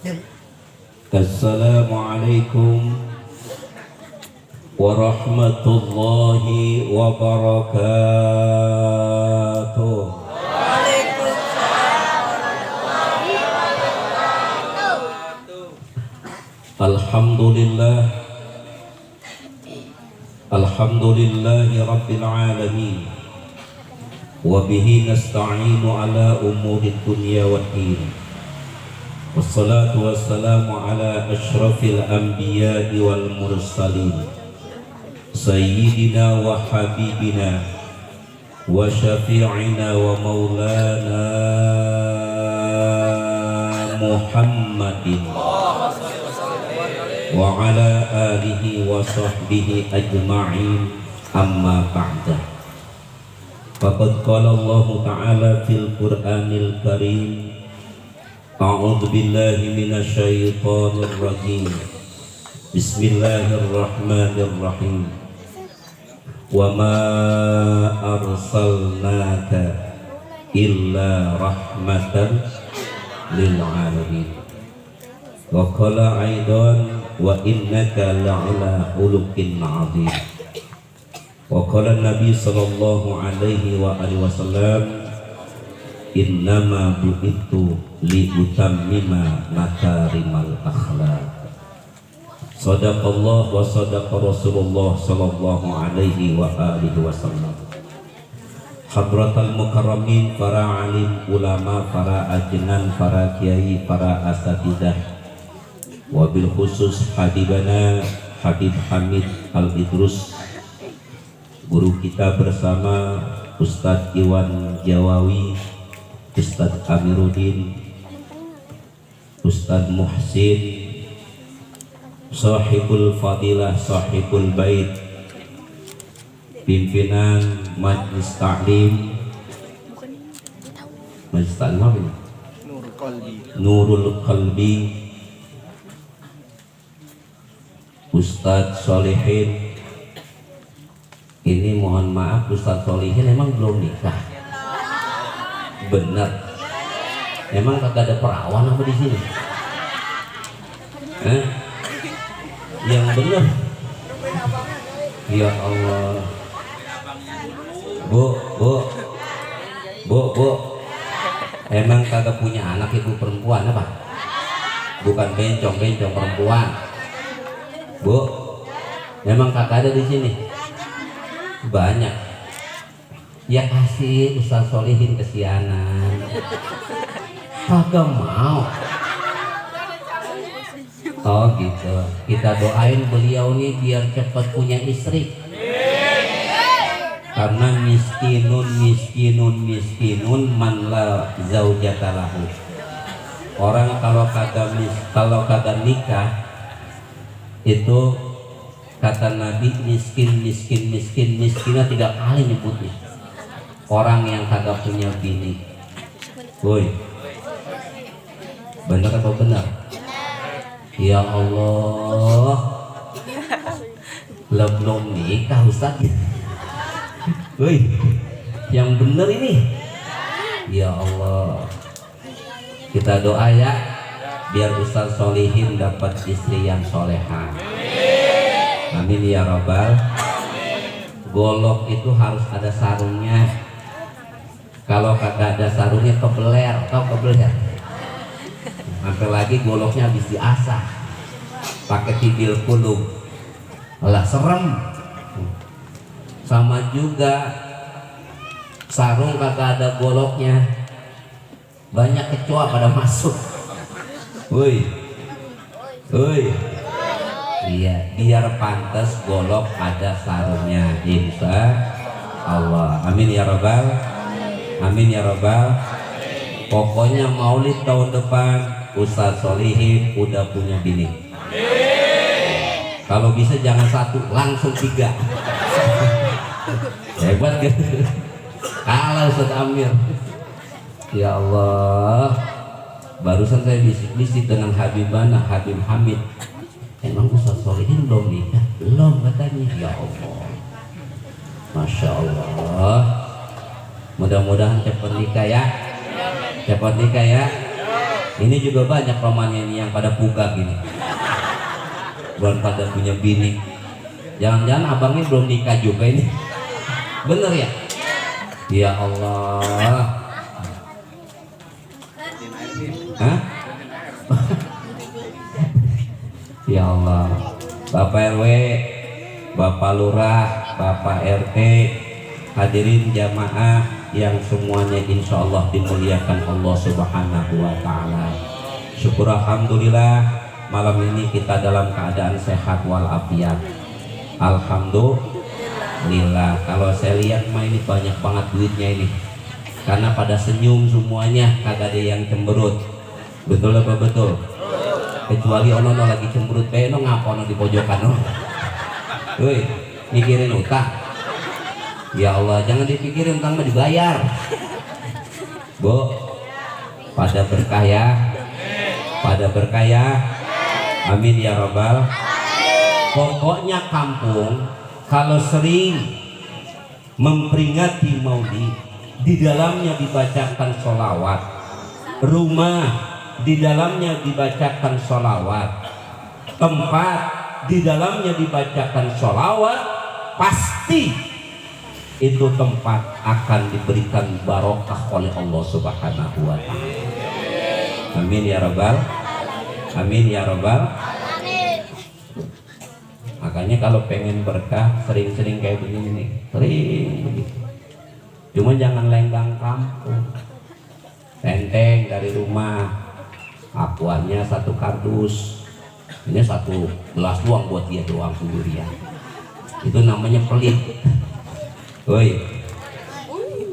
Assalamualaikum warahmatullahi wabarakatuh. Alhamdulillah, alhamdulillahi rabbil alamin, wa bihi nasta'inu ala umuri dunya waddin. Wassalatu wassalamu ala ashrafil anbiya'i wal mursalin, sayyidina wa habibina wa syafi'ina wa maulana Muhammadin wa ala alihi wa sahbihi ajma'in, amma ba'da. Faqad qala Allah ta'ala fil Qur'anil Karim, a'udzu billahi minasy syaithanir rajim. Bismillahirrahmanirrahim. Wa ma arsalnaka illa rahmatan lil alamin. Wa qala aidan wa innaka la'ala khuluqin 'adzim. Wa qala Nabi sallallahu alaihi wa alihi wasallam, innama bu'ithu li utammima makarimal akhlaq. Sadaqallah wa sadaqa Rasulullah sallallahu alaihi wa alihi wasallam. Hadratal mukarramin, para alim ulama, para ajinan, para kiai, para asatidah, wabil khusus Habibana Habib Hamid Al-Idrus, guru kita bersama Ustadz Iwan Jawawi, Ustadz Amiruddin, Ustadz Muhsin, Sahibul Fadilah, Sahibul Bait, pimpinan Majlis Ta'lim, Majlis Ta'lim apa ini? Nurul Qalbi, Ustadz Solihin. Ini mohon maaf, Ustadz Solihin emang belum nikah? Bener? Emang kagak ada perawan apa di sini? Yang bener? Ya Allah. Bu, emang kagak punya anak ibu perempuan apa? Bukan bencong perempuan. Bu, emang kagak ada di sini? Banyak. Ya kasih Ustaz Solihin kesianan. Kagak mau. Oh gitu. Kita doain beliau nih biar cepat punya istri. Karena miskinun man la zaujata lahu. Orang kalau kagak nikah itu kata Nabi miskinnya 3 kali nyebutnya. Orang yang kagak punya bini. Woi, benar apa benar? Ya Allah, belum nikah Ustaz. Woi, yang benar ini. Ya Allah, kita doa ya, biar Ustaz Solihin dapat istri yang soleha. Amin ya Rabbal. Golok itu harus ada sarungnya. Kalau kagak ada sarungnya kebeler, tau kebeler? Sampai lagi goloknya habis diasah pakai tidil kulum, lah serem. Sama juga sarung kagak ada goloknya, banyak kecoa pada masuk. Woi, iya, biar pantas golok ada sarungnya, insya Allah. Amin ya Rabbal. Amin ya Rabbal. Pokoknya maulid tahun depan Ustaz Solihin udah punya bini. Kalau bisa jangan 1, langsung 3. Hebat kan? Kalah Ustaz Amir. Ya Allah, barusan saya bisik-bisik dengan Habibana Habib Hamid. Emang Ustaz Solihin belum nikah? Belum katanya. Ya Allah, Masya Allah. Mudah-mudahan cepat nikah ya. Cepat nikah ya. Ini juga banyak romannya ini yang pada pugak gini, belum pada punya bini. Jangan-jangan abangnya belum nikah juga ini. Bener ya? Ya Allah. Hah? Ya Allah. Bapak RW, Bapak Lurah, Bapak RT, hadirin jamaah yang semuanya insya Allah dimuliakan Allah Subhanahu wa Ta'ala. Syukur alhamdulillah malam ini kita dalam keadaan sehat walafiat. Alhamdulillah. Kalau saya lihat mah ini banyak banget duitnya ini, karena pada senyum semuanya, kagak ada yang cemberut. Betul apa betul? Kecuali ono lagi cemberut beno ngapa ono di pojokan no. Woi, mikirin utang. Ya Allah, jangan dipikirin, utang mah dibayar. Bu, pada berkah ya. Pada berkah ya. Amin ya robbal. Pokoknya kampung kalau sering memperingati Maulid, di dalamnya dibacakan sholawat, rumah di dalamnya dibacakan sholawat, tempat di dalamnya dibacakan sholawat, pasti itu tempat akan diberikan barokah oleh Allah Subhanahu wa Ta'ala. Amin ya rabbal. Amin ya rabbal. Makanya kalau pengen berkah sering-sering kayak begini nih, sering begitu. Cuma jangan lenggang kampung. Tenteng dari rumah, akuannya 1 kardus, ini 1 gelas doang buat dia doang sendirian. Itu namanya pelit. Woi,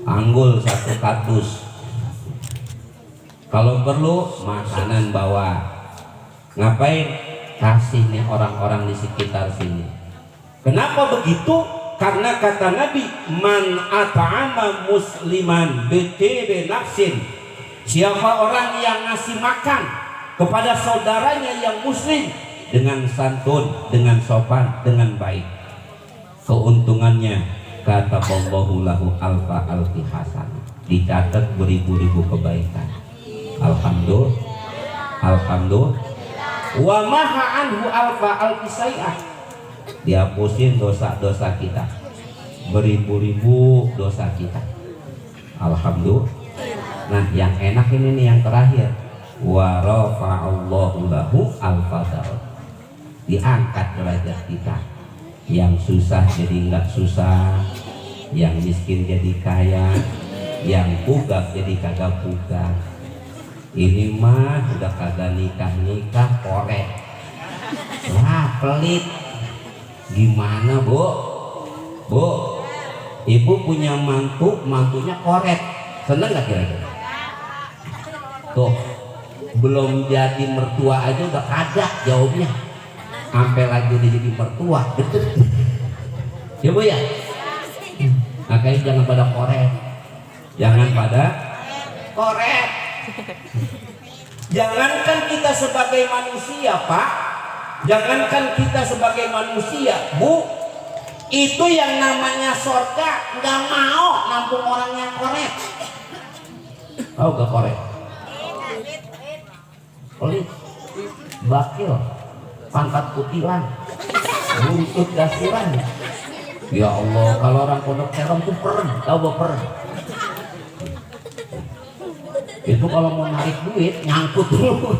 anggul 1 kardus. Kalau perlu makanan bawa. Ngapain? Kasih nih orang-orang di sekitar sini. Kenapa begitu? Karena kata Nabi, man at'ama musliman bitibi nafsin, siapa orang yang ngasih makan kepada saudaranya yang muslim dengan santun, dengan sopan, dengan baik, keuntungannya kata Allahu lahu alfa alfi hasanah, dicatat beribu-ribu kebaikan. Alhamdulillah. Alhamdulillah. Wa maha anhu alfa alfi sayyi'ah, dihapusin dosa-dosa kita, beribu-ribu dosa kita. Alhamdulillah. Nah, yang enak ini nih yang terakhir, wa rafa'allahu lahu al-fadl, diangkat derajat kita. Yang susah jadi nggak susah, yang miskin jadi kaya, yang pugak jadi kagak pugak. Ini mah udah kagak nikah korek. Wah, pelit. Gimana bu? Bu, ibu punya mantunya korek, seneng nggak kira-kira? Tuh, belum jadi mertua aja udah kagak jawabnya, sampai lagi udah jadi mertua, betul ya bu ya. Makanya jangan pada korek, jangan pada korek. Jangankan kita sebagai manusia pak, jangankan kita sebagai manusia bu, itu yang namanya surga nggak mau nampung orang yang korek. Oh gak korek, pelit, bakil, pangkat kutilan, buntut gasiran. Ya Allah, kalau orang pondok serong tuh peren, tahu gak peren? Itu kalau mau narik duit nyangkut dulu.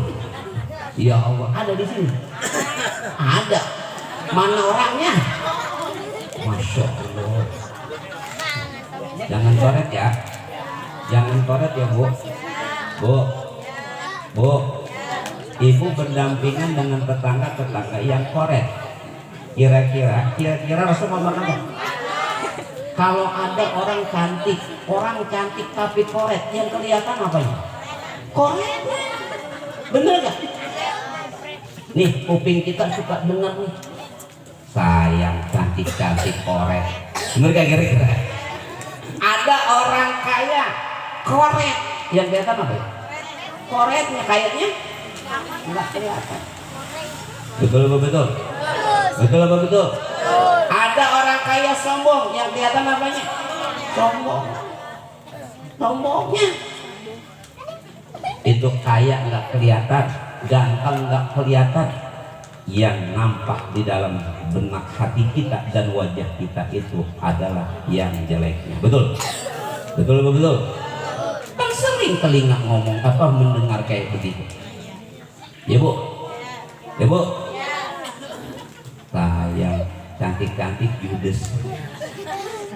Ya Allah, ada di sini. Ada. Mana orangnya? Masya Allah. Jangan koret ya. Jangan koret ya bu. Bu, ibu berdampingan dengan tetangga-tetangga yang koret. Kira-kira Rasul ngomong apa? Kalau ada orang cantik tapi koret, yang kelihatan apanya? Koret. Bener gak? Nih kuping kita suka dengar nih, sayang cantik koret. Bener gak kira-kira? Ada orang kaya koret, yang kelihatan apa ya? Koretnya, kayaknya nggak kelihatan. Betul apa betul? Betul apa betul? Ada orang kaya sombong, yang kelihatan apanya? Sombongnya. Itu kaya nggak kelihatan, ganteng nggak kelihatan, yang nampak di dalam benak hati kita dan wajah kita itu adalah yang jeleknya. Betul? Betul betul. Kan sering telinga ngomong apa mendengar kayak begitu. Ya bu, ya bu. Sayang cantik-cantik judes.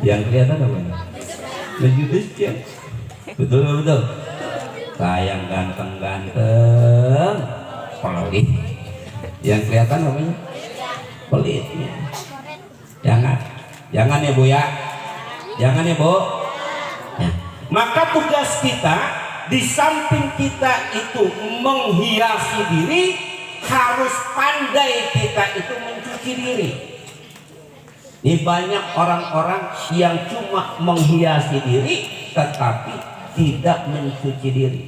Yang kelihatan apa nih? Judes ya. Betul betul. Sayang ganteng-ganteng, pelit. Yang kelihatan namanya pelitnya. Jangan ya bu ya, jangan ya bu. Ya. Maka tugas kita di samping kita itu menghiasi diri, harus pandai kita itu mencuci diri. Ini banyak orang-orang yang cuma menghiasi diri tetapi tidak mencuci diri.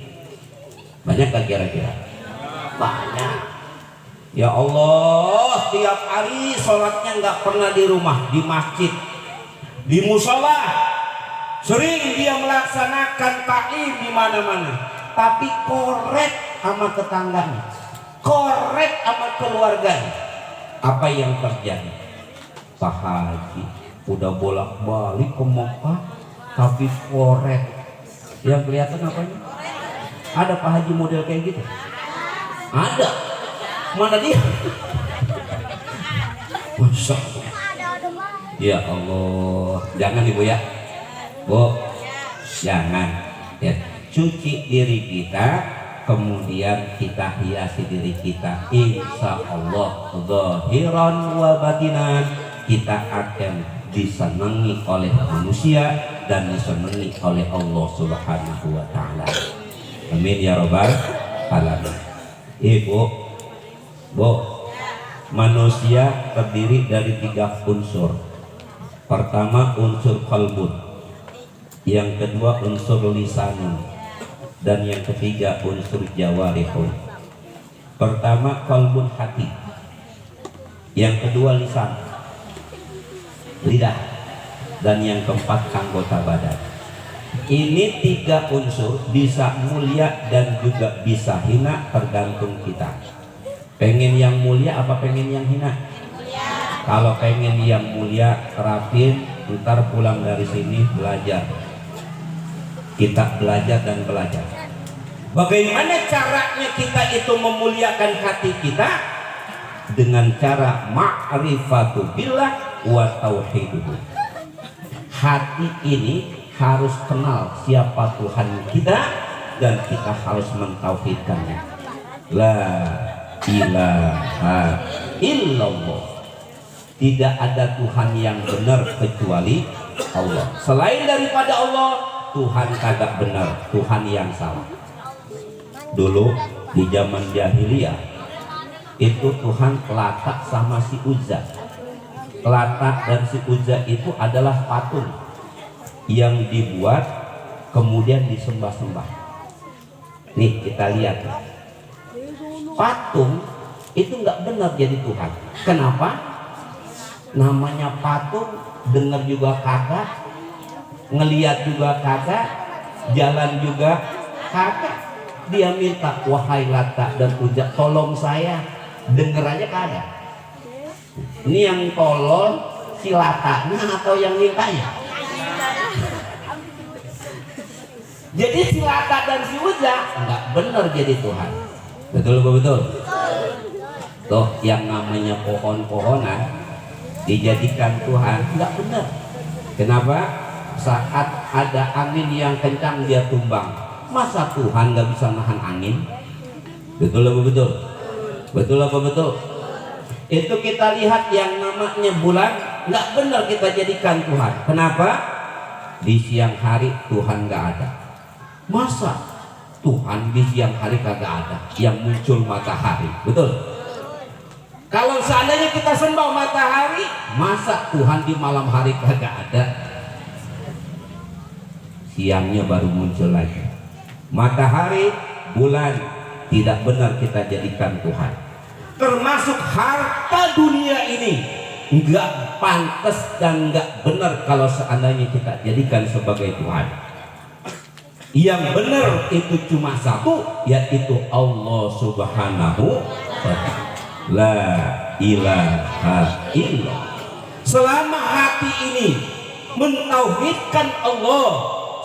Banyak kan kira-kira? Banyak. Ya Allah, tiap hari sholatnya nggak pernah di rumah, di masjid, di musola. Sering dia melaksanakan taklim di mana-mana, tapi korek sama tetangganya, korek sama keluarganya. Apa yang terjadi? Pak Haji udah bolak-balik ke Mekah, tapi korek. Yang kelihatan apanya? Ada Pak Haji model kayak gitu? Ada. Mana dia? Masya Allah. Ya Allah, jangan ibu ya, bu, jangan ya. Cuci diri kita, kemudian kita hiasi diri kita. Insya Allah, zahiran wa batinan, kita akan disenangi oleh manusia dan disenangi oleh Allah Subhanahu wa Ta'ala. Amin ya Rabbal alamin. Ibu, bu, manusia terdiri dari 3 unsur. Pertama unsur qalbun, yang kedua unsur lisanun, dan yang ketiga unsur jawarihun. Pertama qalbun, hati. Yang kedua lisan, lidah, dan yang keempat anggota badan. Ini 3 unsur bisa mulia dan juga bisa hina, tergantung kita. Pengen yang mulia apa pengen yang hina? Kalau pengen yang mulia, terapin, ntar pulang dari sini belajar. Kita belajar dan belajar. Bagaimana caranya kita itu memuliakan hati kita? Dengan cara ma'rifatu billah wa tauhiduhu. Hati ini harus kenal siapa Tuhan kita dan kita harus mentauhidkannya. La ilaha illallah. Tidak ada Tuhan yang benar kecuali Allah. Selain daripada Allah, Tuhan kagak benar, Tuhan yang salah. Dulu di zaman jahiliyah itu Tuhan Lata sama si Uzza. Lata dan si Uzza itu adalah patung yang dibuat kemudian disembah-sembah. Nih kita lihat, patung itu nggak benar jadi Tuhan. Kenapa? Namanya patung, dengar juga kagak, ngelihat juga kagak, jalan juga kagak. Dia minta, wahai Lata dan Uzza, tolong saya. Denger aja kagak. Ini yang tolong si Latanya atau yang mintanya? Jadi si Lata dan si Uzza nggak benar jadi Tuhan. Betul betul. Tuh yang namanya pohon-pohonan dijadikan Tuhan nggak benar. Kenapa? Saat ada angin yang kencang dia tumbang. Masa Tuhan nggak bisa nahan angin? Betul apa betul? Betul apa betul? Itu kita lihat yang namanya bulan nggak benar kita jadikan Tuhan. Kenapa? Di siang hari Tuhan nggak ada. Masa Tuhan di siang hari kagak ada? Yang muncul matahari. Betul? Kalau seandainya kita sembah matahari, masa Tuhan di malam hari kagak ada? Siangnya baru muncul lagi. Matahari, bulan, tidak benar kita jadikan Tuhan. Termasuk harta dunia ini nggak pantas dan nggak benar kalau seandainya kita jadikan sebagai Tuhan. Yang benar itu cuma satu, yaitu Allah Subhanahu wa ta'ala. La ilaha illallah. Selama hati ini mentauhidkan Allah,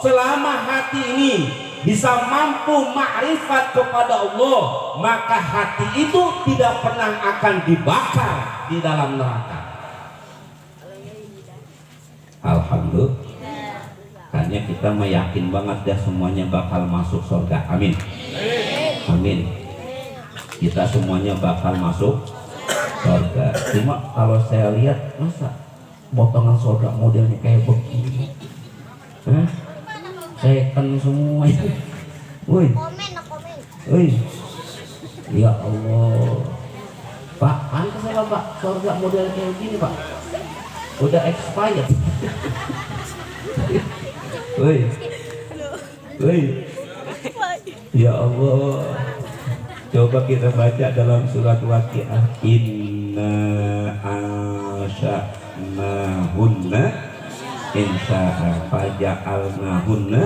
selama hati ini bisa mampu ma'rifat kepada Allah, maka hati itu tidak pernah akan dibakar di dalam neraka. Alhamdulillah. Karena kita meyakin banget dah semuanya bakal masuk surga. Amin. Amin. Kita semuanya bakal masuk surga. Cuma kalau saya lihat, masa potongan surga modelnya kayak begini? Second semua itu. Woi. Woi. Ya Allah. Pak, pantas ya Pak, surga model kayak gini Pak. Udah expired. Woi. Woi. Ya Allah. Coba kita baca dalam surat Waqiah. Inna asya'nahunna insya'a faja'alnahunna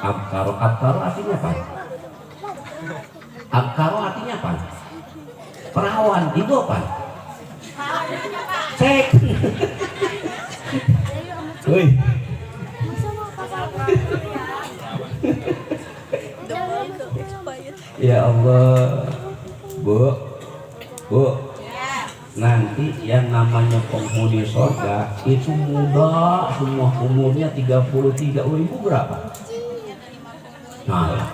abkaro. Abkaro artinya apa? Abkaro artinya apa? Perawan. Itu apa? Cek. Woi. Ya Allah. Bu, nanti yang namanya penghuni surga itu muda semua, umurnya 33. Ibu berapa? Nah,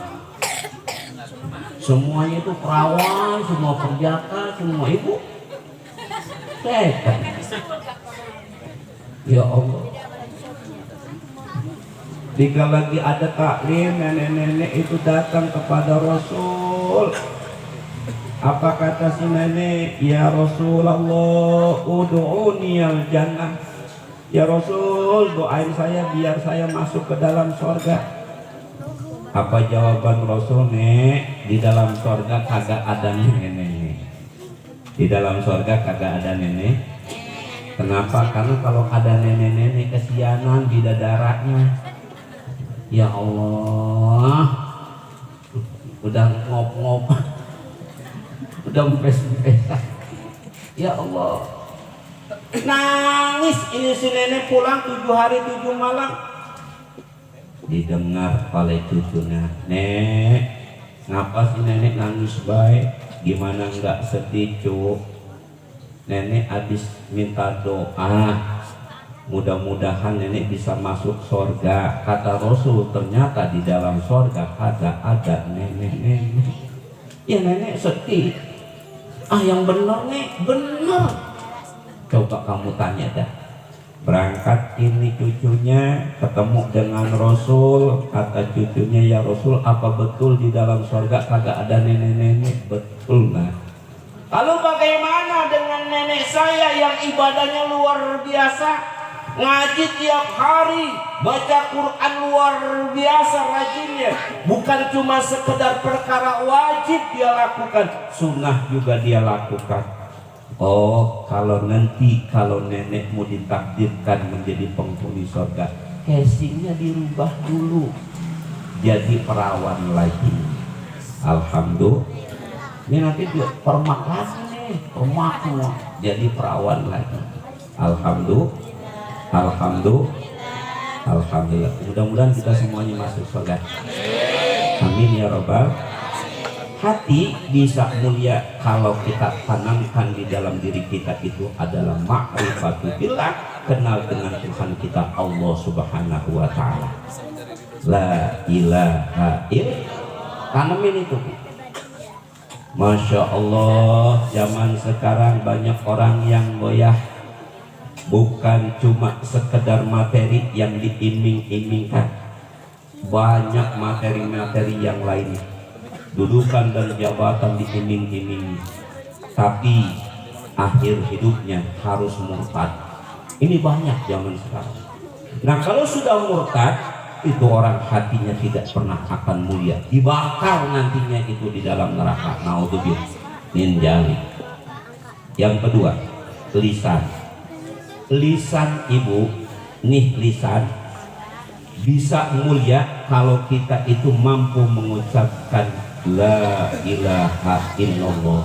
semuanya itu perawan, semua perjaka, semua ibu. Setan. Ya Allah. Jika lagi ada taklim, nenek-nenek itu datang kepada Rasul. Apa kata si nenek? Ya Rasulullah, ud'uni al jannah. Ya Rasul, doain saya biar saya masuk ke dalam surga. Apa jawaban Rasul? Nek, di dalam surga kagak ada nenek. Di dalam surga kagak ada nenek. Kenapa? Karena kalau ada nenek-nenek kesianan bidadaranya. Ya Allah, udah ngop-ngop, udah mpes-mpes. Ya Allah, nangis ini si nenek pulang 7 hari 7 malam. Didengar oleh cucunya, Nek, ngapa si nenek nangis baik? Gimana nggak sedih cu? Nenek habis minta doa, mudah-mudahan nenek bisa masuk surga. Kata Rasul, ternyata di dalam surga kagak ada nenek-nenek. Ya nenek sedih. Yang bener nek, bener. Coba kamu tanya dah. Berangkat ini cucunya ketemu dengan Rasul. Kata cucunya, ya Rasul, apa betul di dalam surga kagak ada nenek-nenek? Betul nah. Lalu bagaimana dengan nenek saya yang ibadahnya luar biasa? Ngaji tiap hari, baca Quran luar biasa rajinnya. Bukan cuma sekedar perkara wajib dia lakukan, sunnah juga dia lakukan. Oh, kalau nanti kalau nenekmu ditakdirkan menjadi penghuni surga, casingnya dirubah dulu jadi perawan lagi. Alhamdulillah. Ini nanti dia permak lagi nih, permak semua jadi perawan lagi. Alhamdulillah. Alhamdulillah. Mudah-mudahan kita semuanya masuk surga. Amin ya Rabbal. Hati bisa mulia kalau kita tanamkan di dalam diri kita itu adalah ma'rifatu billah, kenal dengan Tuhan kita Allah Subhanahu wa ta'ala. La ilaha illallah. Tanamin itu. Masya Allah, zaman sekarang banyak orang yang goyah. Bukan cuma sekedar materi yang diiming-imingkan, banyak materi-materi yang lainnya. Dudukan dan jabatan diiming-imingi, tapi akhir hidupnya harus murtad. Ini banyak zaman sekarang. Nah kalau sudah murtad, itu orang hatinya tidak pernah akan mulia, dibakar nantinya itu di dalam neraka. Naudzubillah min dzalik. Yang kedua, lisan. Lisan ibu, nih lisan bisa mulia kalau kita itu mampu mengucapkan la ilaha illallah,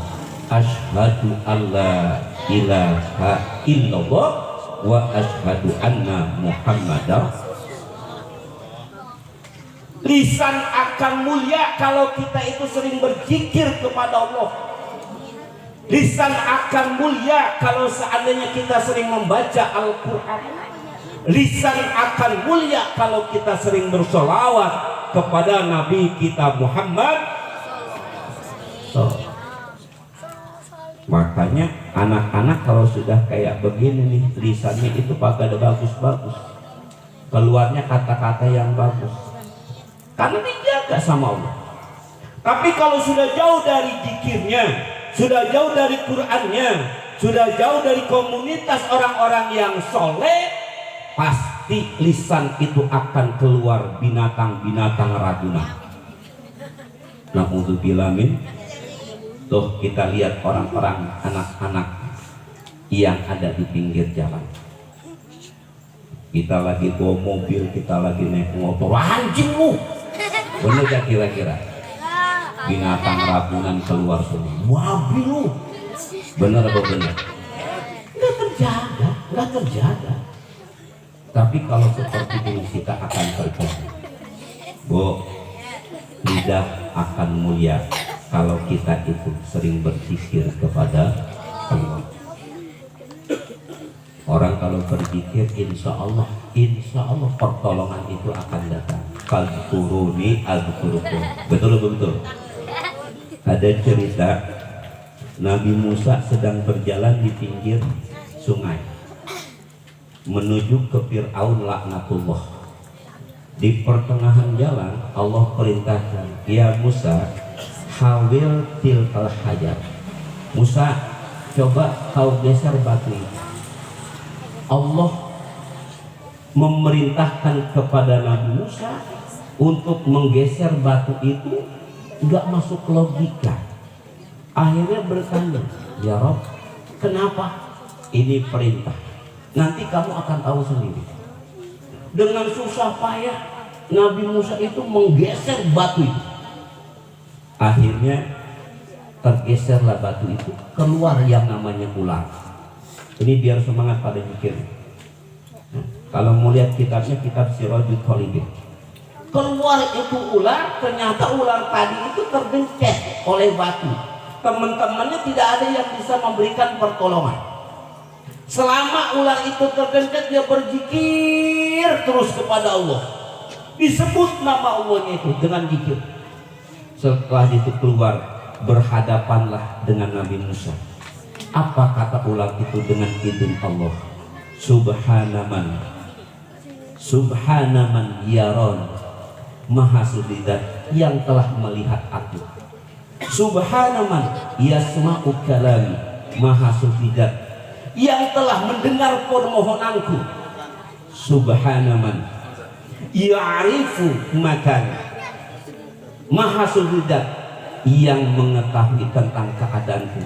asyhadu alla ilaha illallah, wa asyhadu anna muhammadar. Lisan akan mulia kalau kita itu sering berzikir kepada Allah. Lisan akan mulia kalau seandainya kita sering membaca Al-Quran. Lisan akan mulia kalau kita sering bersolawat kepada Nabi kita Muhammad. Makanya anak-anak kalau sudah kayak begini nih, lisannya itu pada bagus-bagus, keluarnya kata-kata yang bagus, karena dijaga sama Allah. Tapi kalau sudah jauh dari zikirnya, sudah jauh dari Qur'annya, sudah jauh dari komunitas orang-orang yang soleh, pasti lisan itu akan keluar binatang-binatang ragunan. Na'udzubillah min. Tuh kita lihat orang-orang, anak-anak yang ada di pinggir jalan. Kita lagi bawa mobil, kita lagi naik motor, anjing lu. Bener gak kira-kira? Binatang ragunan keluar semua. Wabi lu. Bener apa bener? Gak terjaga, gak terjaga. Tapi kalau seperti ini kita akan terjaga. Bu, lidah akan mulia kalau kita itu sering berzikir kepada Allah. Orang kalau berzikir, insya Allah pertolongan itu akan datang. Fadhkuruni adzkurukum. Betul. Ada cerita Nabi Musa sedang berjalan di pinggir sungai menuju ke Fir'aun laknatullah. Di pertengahan jalan Allah perintahkan, ya Musa, hawil tilkal hajar. Musa, coba kau geser batu itu. Allah memerintahkan kepada Nabi Musa untuk menggeser batu itu, nggak masuk logika. Akhirnya bertanya, ya Rob, kenapa? Ini perintah. Nanti kamu akan tahu sendiri. Dengan susah payah Nabi Musa itu menggeser batu itu. Akhirnya tergeserlah batu itu, keluar yang namanya ular. Ini biar semangat pada mikir. Nah, kalau mau lihat kitabnya, kitab Sirajul Talibin. Keluar itu ular, ternyata ular tadi itu tergencet oleh batu. Teman-temannya tidak ada yang bisa memberikan pertolongan. Selama ular itu tergencet, dia berzikir terus kepada Allah. Disebut nama Allahnya itu dengan zikir. Setelah itu keluar, berhadapanlah dengan Nabi Musa. Apa kata ular itu dengan izin Allah? Subhanaman yaron, maha suci zat yang telah melihat aku. Subhanaman yasma'u kalami, maha suci zat yang telah mendengar permohonanku. Subhanaman ya'rifu makan, maha suci zat yang mengetahui tentang keadaanku.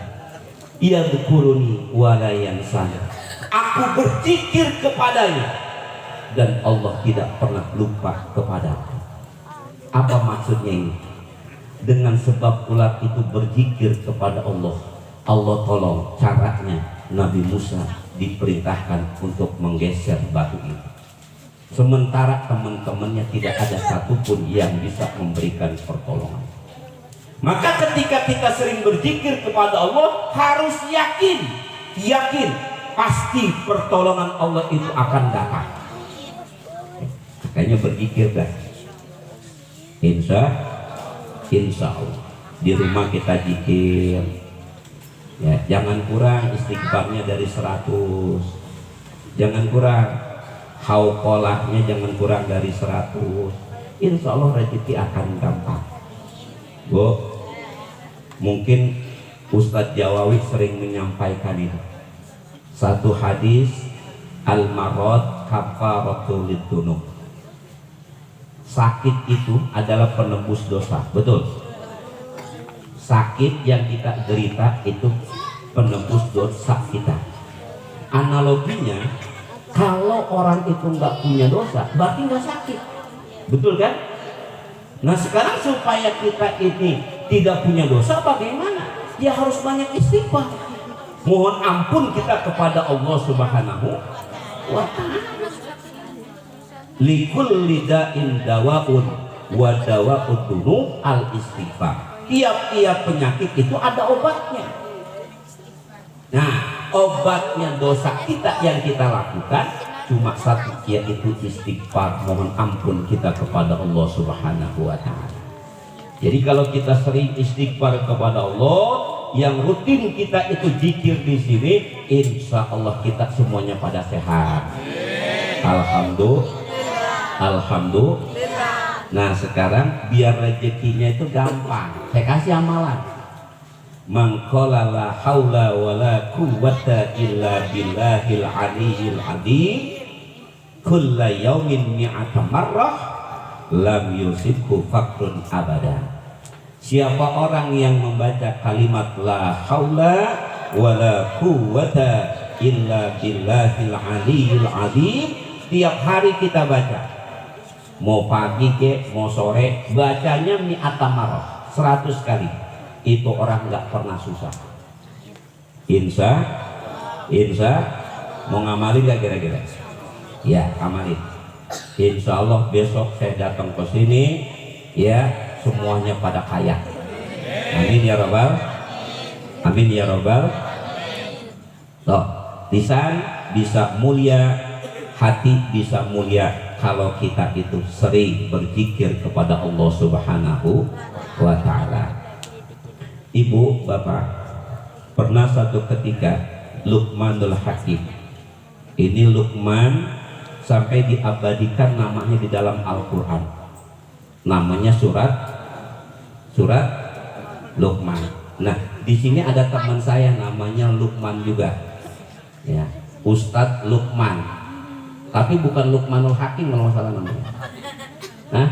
Yadhkuruni wala yansani. Aku berzikir kepadanya dan Allah tidak pernah lupa kepadaku. Apa maksudnya ini? Dengan sebab ular itu berzikir kepada Allah, Allah tolong. Caranya Nabi Musa diperintahkan untuk menggeser batu itu. Sementara teman-temannya tidak ada satupun yang bisa memberikan pertolongan. Maka ketika kita sering berzikir kepada Allah, harus yakin pasti pertolongan Allah itu akan datang. Makanya berzikir dah. Insya Allah di rumah kita zikir. Ya, jangan kurang istighfarnya dari 100. Jangan kurang hauqolahnya, jangan kurang dari 100. Insya Allah rezeki akan gampang. Bu, mungkin Ustadz Jawawi sering menyampaikan itu. Satu hadis, al-marad kafaratul lidzunub. Sakit itu adalah penebus dosa, betul. Sakit yang kita derita itu penebus dosa kita. Analoginya, kalau orang itu nggak punya dosa, berarti nggak sakit, betul kan? Nah sekarang supaya kita ini tidak punya dosa bagaimana? Ya harus banyak istighfar. Mohon ampun kita kepada Allah Subhanahu wa ta'ala. Likulli da'in dawaun wa dawa'ud dunub al istighfar. Tiap-tiap penyakit itu ada obatnya. Nah, obatnya dosa kita yang kita lakukan cuma satu, yaitu istighfar, mohon ampun kita kepada Allah Subhanahu wa ta'ala. Jadi kalau kita sering istighfar kepada Allah, yang rutin kita itu zikir di sini, insya Allah kita semuanya pada sehat. Alhamdulillah. Nah sekarang biar rezekinya itu gampang, saya kasih amalan. Man qala la haula wala quwwata illa billahil aliyyil azim kulla yaumin mi'ata marrah lam yusibhu faqrun abada. Siapa orang yang membaca kalimat la haula wala quwwata illa billahil aliyyil azim, tiap hari kita baca, mau pagi ke mau sore, bacanya mi'ata marrah 100 kali, itu orang nggak pernah susah. Insya mau ngamalin gak kira-kira? Ya amalin. Insya Allah besok saya datang ke sini ya semuanya pada kaya. Amin ya robbal. Amin ya robbal. Loh, lisan bisa mulia, hati bisa mulia kalau kita itu sering berzikir kepada Allah Subhanahu wa ta'ala. Ibu, bapak, pernah satu ketika Luqmanul Hakim, ini Luqman sampai diabadikan namanya di dalam Al-Quran, namanya surat Luqman. Nah di sini ada teman saya namanya Luqman juga, ya, Ustadz Luqman, tapi bukan Luqmanul Hakim kalau masalah namanya. Hah?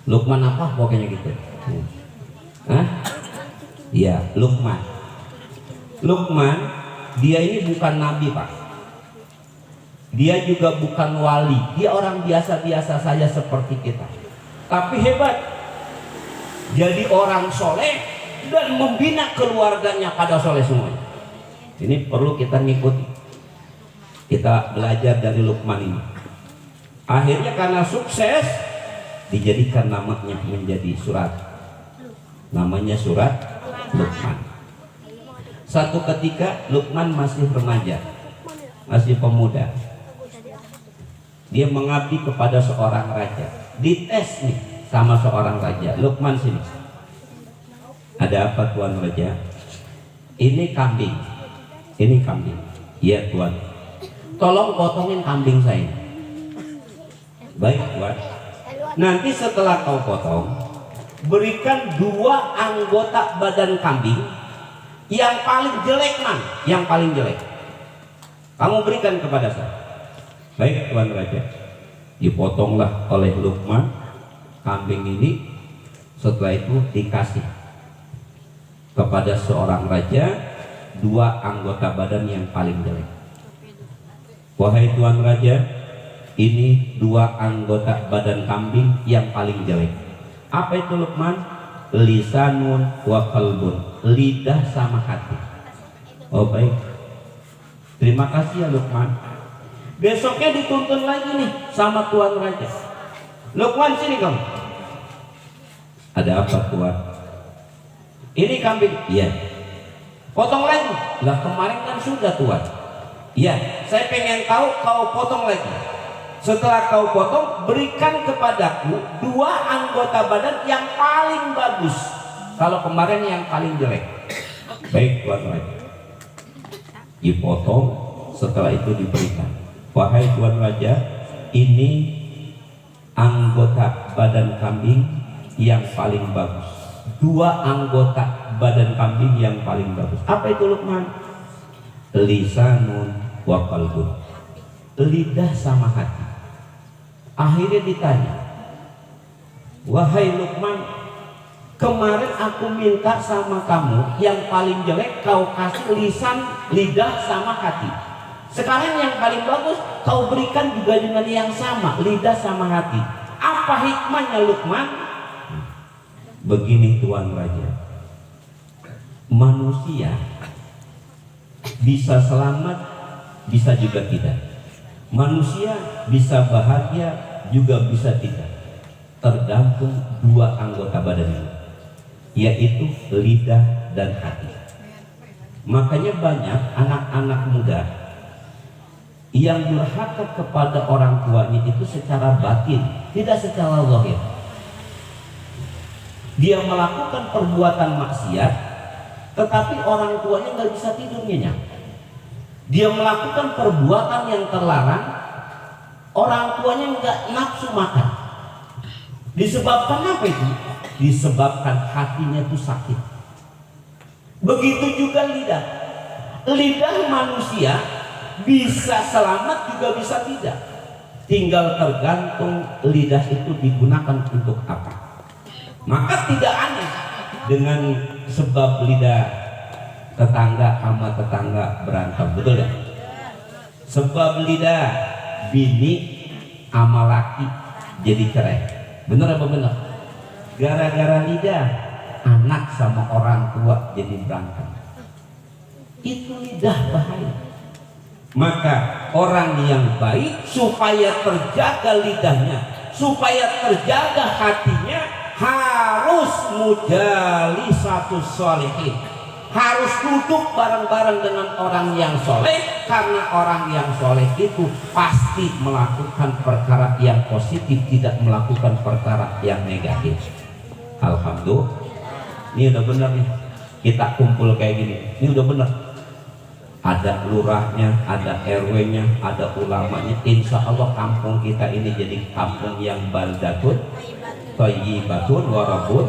Luqman apa pokoknya gitu. Hah? Ya, Luqman. Luqman, dia ini bukan nabi, Pak. Dia juga bukan wali. Dia orang biasa-biasa saja seperti kita. Tapi hebat. Jadi orang soleh dan membina keluarganya pada soleh semuanya. Ini perlu kita ngikuti. Kita belajar dari Luqman ini. Akhirnya karena sukses, dijadikan namanya menjadi surat. Namanya surat Luqman. Satu ketika Luqman masih remaja, masih pemuda. Dia mengabdi kepada seorang raja. Dites nih sama seorang raja. Luqman sini. Ada apa tuan raja? Ini kambing. Ini kambing. Iya tuan. Tolong potongin kambing saya. Baik tuan. Nanti setelah kau potong, berikan 2 anggota badan kambing yang paling jelek, man, yang paling jelek. Kamu berikan kepada saya. Baik tuan raja. Dipotonglah oleh Luqman kambing ini. Setelah itu dikasih kepada seorang raja 2 anggota badan yang paling jelek. Wahai tuan raja, ini 2 anggota badan kambing yang paling jelek. Apa itu Luqman? Lisanun wa qalbun, lidah sama hati. Oh baik, terima kasih ya Luqman. Besoknya dituntun lagi nih sama tuan raja. Luqman sini kamu. Ada apa tuan? Ini kambing. Iya. Potong lagi. Lah kemarin kan sudah tuan. Iya, saya pengen tahu kau potong lagi. Setelah kau potong, berikan kepadaku 2 anggota badan yang paling bagus. Kalau kemarin yang paling jelek. Baik tuan raja. Dipotong, setelah itu diberikan. Wahai tuan raja, ini anggota badan kambing yang paling bagus. 2 anggota badan kambing yang paling bagus. Apa itu Luqman? Lisanun wa qalbun, lidah sama hati. Akhirnya ditanya, wahai Luqman, kemarin aku minta sama kamu yang paling jelek kau kasih lisan, lidah sama hati. Sekarang yang paling bagus kau berikan juga dengan yang sama, lidah sama hati. Apa hikmahnya Luqman? Begini Tuan Raja, manusia bisa selamat, bisa juga tidak. Manusia bisa bahagia, juga bisa tidak. Tergantung dua anggota badan ini, yaitu lidah dan hati. Makanya banyak anak-anak muda yang durhaka kepada orang tuanya itu secara batin, tidak secara zahir. Dia melakukan perbuatan maksiat, tetapi orang tuanya nggak bisa tidur nyenyak. Dia melakukan perbuatan yang terlarang, orang tuanya nggak nafsu makan. Disebabkan apa itu? Disebabkan hatinya itu sakit. Begitu juga lidah. Lidah manusia bisa selamat juga bisa tidak. Tinggal tergantung lidah itu digunakan untuk apa. Maka tidak aneh dengan sebab lidah tetangga sama tetangga berantem, betul ya? Sebab lidah bini sama laki jadi cerai, bener apa bener? Gara-gara lidah anak sama orang tua jadi berantem. Itu lidah bahaya. Maka orang yang baik supaya terjaga lidahnya, supaya terjaga hatinya, harus mujali satu sholihin, harus duduk bareng-bareng dengan orang yang soleh, karena orang yang soleh itu pasti melakukan perkara yang positif, tidak melakukan perkara yang negatif. Alhamdulillah, ini udah benar nih, kita kumpul kayak gini, ini udah benar. Ada lurahnya, ada RW-nya, ada ulamanya. Insya Allah kampung kita ini jadi kampung yang baldatun thayyibatun warabun.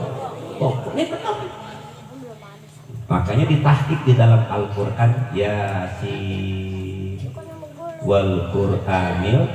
Oh, ini benar. Makanya ditahqiq di dalam Al-Qur'an, Yasin wal Qur'anil